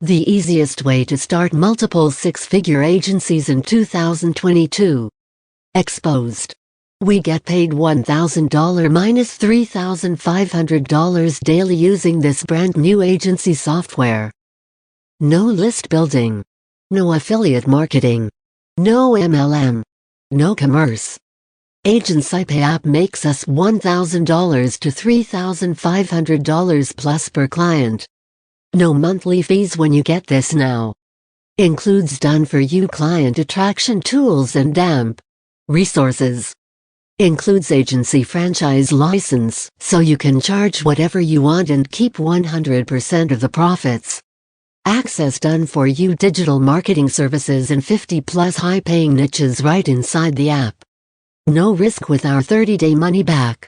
The easiest way to start multiple six-figure agencies in 2022. Exposed. We get paid $1,000 minus $3,500 daily using this brand new agency software. No list building. No affiliate marketing. No MLM. No commerce. AgencyPay app makes us $1,000 to $3,500 plus per client. No monthly fees when you get this now. Includes done-for-you client attraction tools and DAMP resources. Includes agency franchise license, so you can charge whatever you want and keep 100% of the profits. Access done-for-you digital marketing services in 50+ high-paying niches right inside the app. No risk with our 30-day money-back.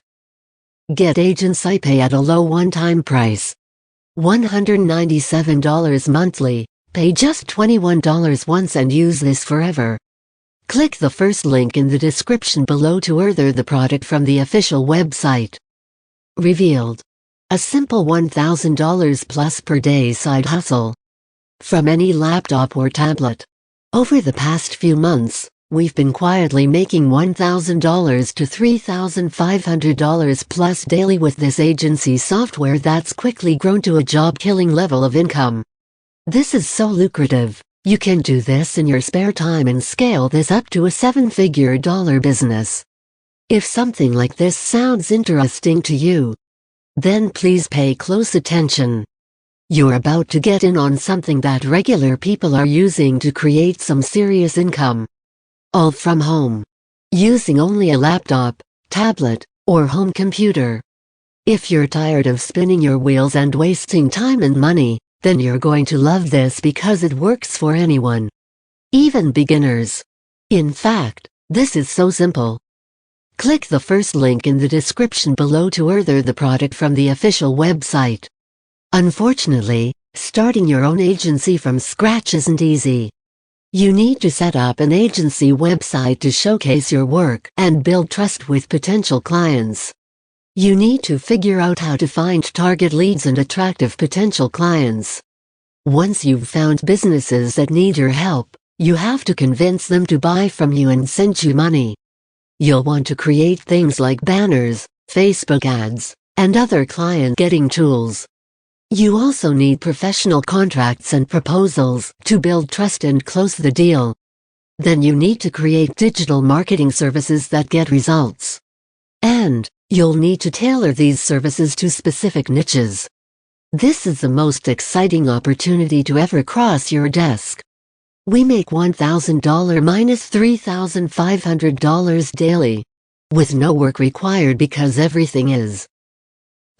Get AgencyPay at a low one-time price. $197 monthly, pay just $21 once and use this forever. Click the first link in the description below to order the product from the official website. Revealed. A simple $1,000 plus per day side hustle. From any laptop or tablet. Over the past few months, we've been quietly making $1,000 to $3,500 plus daily with this agency software that's quickly grown to a job-killing level of income. This is so lucrative, you can do this in your spare time and scale this up to a seven-figure dollar business. If something like this sounds interesting to you, then please pay close attention. You're about to get in on something that regular people are using to create some serious income. All from home. Using only a laptop, tablet, or home computer. If you're tired of spinning your wheels and wasting time and money, then you're going to love this because it works for anyone. Even beginners. In fact, this is so simple. Click the first link in the description below to order the product from the official website. Unfortunately, starting your own agency from scratch isn't easy. You need to set up an agency website to showcase your work and build trust with potential clients. You need to figure out how to find target leads and attractive potential clients. Once you've found businesses that need your help, you have to convince them to buy from you and send you money. You'll want to create things like banners, Facebook ads, and other client-getting tools. You also need professional contracts and proposals to build trust and close the deal. Then you need to create digital marketing services that get results. And you'll need to tailor these services to specific niches. This is the most exciting opportunity to ever cross your desk. We make $1,000 minus $3,500 daily. With no work required because everything is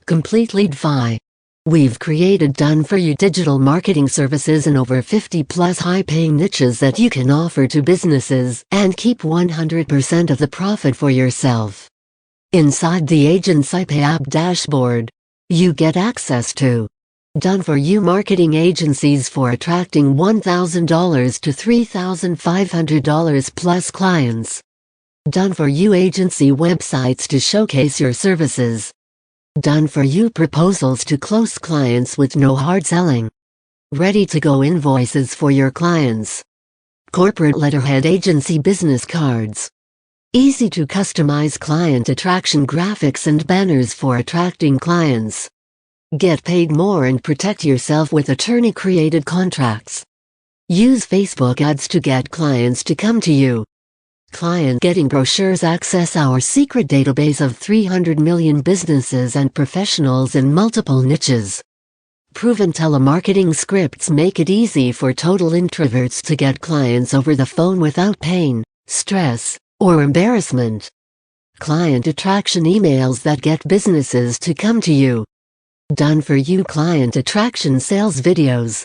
completely DeFi. We've created done-for-you digital marketing services in over 50+ high-paying niches that you can offer to businesses and keep 100% of the profit for yourself. Inside the AgencyPay app dashboard, you get access to done-for-you marketing agencies for attracting $1,000 to $3,500 plus clients. Done-for-you agency websites to showcase your services. Done-for-you proposals to close clients with no hard selling. Ready-to-go invoices for your clients. Corporate letterhead agency business cards. Easy to customize client attraction graphics and banners for attracting clients. Get paid more and protect yourself with attorney-created contracts. Use Facebook ads to get clients to come to you. Client-getting brochures. Access our secret database of 300 million businesses and professionals in multiple niches. Proven telemarketing scripts make it easy for total introverts to get clients over the phone without pain, stress, or embarrassment. Client attraction emails that get businesses to come to you. Done-for-you client attraction sales videos.